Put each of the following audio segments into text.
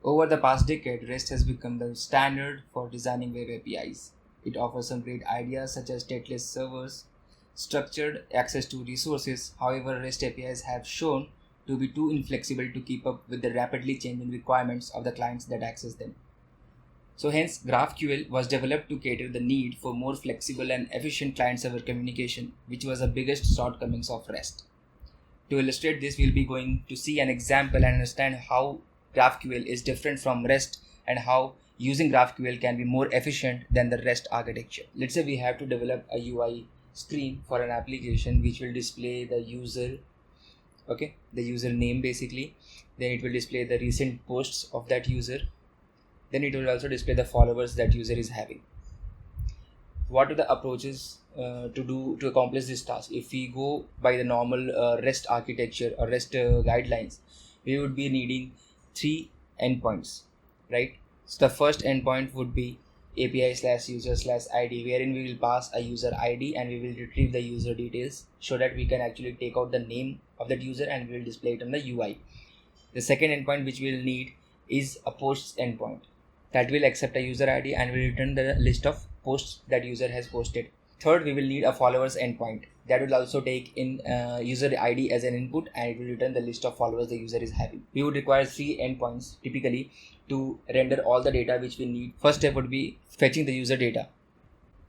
Over the past decade, REST has become the standard for designing web APIs. It offers some great ideas such as stateless servers, structured access to resources. However, REST APIs have shown to be too inflexible to keep up with the rapidly changing requirements of the clients that access them. So hence, GraphQL was developed to cater the need for more flexible and efficient client-server communication, which was the biggest shortcomings of REST. To illustrate this, we'll be going to see an example and understand how GraphQL is different from REST and how using GraphQL can be more efficient than the REST architecture. Let's say we have to develop a UI screen for an application which will display the user, the user name basically. Then it will display the recent posts of that user. Then it will also display the followers that user is having. What are the approaches to accomplish this task? If we go by the normal REST architecture or REST guidelines, we would be needing 3 endpoints, right? So the first endpoint would be API/user/ID, wherein we will pass a user ID and we will retrieve the user details so that we can actually take out the name of that user and we will display it on the UI. The second endpoint which we will need is a posts endpoint that will accept a user ID and will return the list of posts that user has posted. Third, we will need a followers endpoint that will also take in user ID as an input and it will return the list of followers the user is having. We would require 3 endpoints typically to render all the data which we need. First step would be fetching the user data.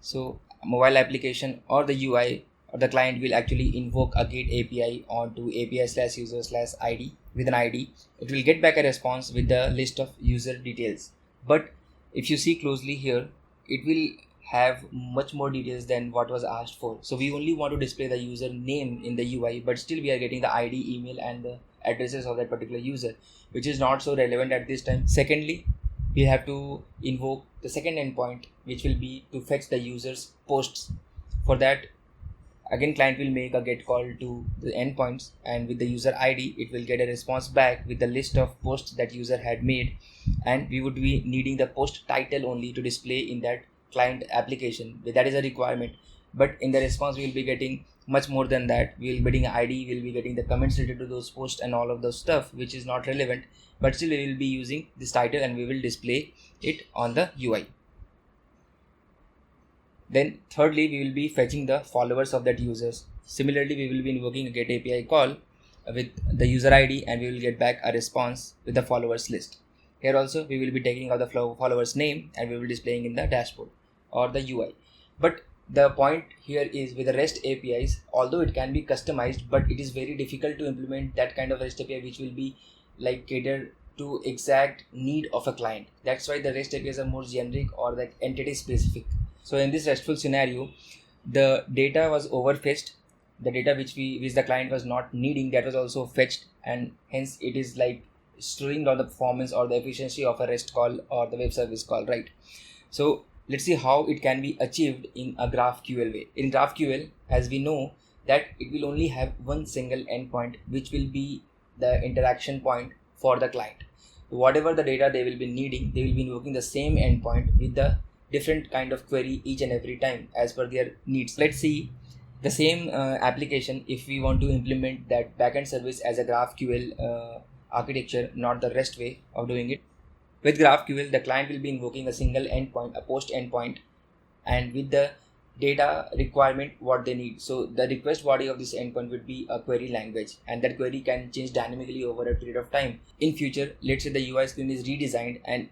So mobile application or the UI or the client will actually invoke a GET API onto API/user/ID with an ID. It will get back a response with the list of user details. But if you see closely here, it will have much more details than what was asked for. So we only want to display the user name in the UI, but still we are getting the ID, email and the addresses of that particular user, which is not so relevant at this time. Secondly, we have to invoke the second endpoint, which will be to fetch the user's posts. For that, again, client will make a GET call to the endpoints and with the user ID, it will get a response back with the list of posts that user had made. And we would be needing the post title only to display in that client application. That is a requirement. But in the response, we will be getting much more than that. We will be getting ID, we will be getting the comments related to those posts and all of those stuff, which is not relevant. But still, we will be using this title and we will display it on the UI. Then thirdly, we will be fetching the followers of that users. Similarly, we will be invoking a GET API call with the user ID and we will get back a response with the followers list. Here also, we will be taking out the followers name and we will be displaying in the dashboard or the UI. But the point here is with the REST APIs, although it can be customized, but it is very difficult to implement that kind of REST API which will be like catered to exact need of a client. That's why the REST APIs are more generic or like entity specific. So in this RESTful scenario, the data was overfetched. The data which the client was not needing, that was also fetched, and hence it is like slowing down the performance or the efficiency of a REST call or the web service call, right? So let's see how it can be achieved in a GraphQL way. In GraphQL, as we know that it will only have one single endpoint, which will be the interaction point for the client. Whatever the data they will be needing, they will be invoking the same endpoint with the different kind of query each and every time as per their needs. Let's see the same application if we want to implement that backend service as a GraphQL architecture, not the REST way of doing it. With GraphQL, the client will be invoking a single endpoint, a post endpoint, and with the data requirement what they need. So the request body of this endpoint would be a query language, and that query can change dynamically over a period of time. In future, let's say the UI screen is redesigned and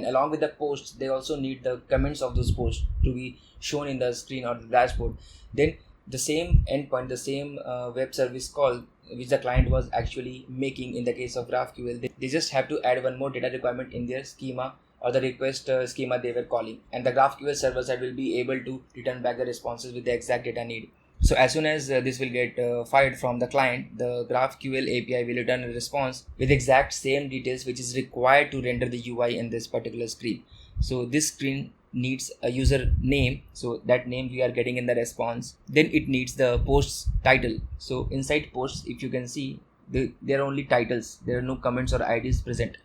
along with the posts, they also need the comments of those posts to be shown in the screen or the dashboard. Then the same endpoint, the same web service call which the client was actually making in the case of GraphQL, they just have to add one more data requirement in their schema or the request schema they were calling, and the GraphQL server side will be able to return back the responses with the exact data need. So as soon as this will get fired from the client, the GraphQL API will return a response with exact same details which is required to render the UI in this particular screen. So this screen needs a user name, so that name we are getting in the response. Then it needs the post's title. So inside posts, if you can see, there are only titles, there are no comments or IDs present.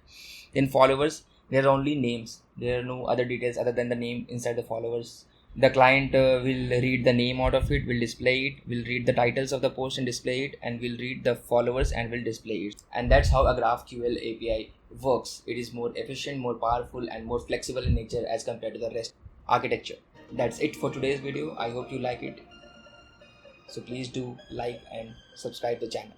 Then followers, there are only names, there are no other details other than the name inside the followers The client will read the name out of it, will display it, will read the titles of the post and display it, and will read the followers and will display it. And that's how a GraphQL API works. It is more efficient, more powerful, and more flexible in nature as compared to the REST architecture. That's it for today's video. I hope you like it. So please do like and subscribe the channel.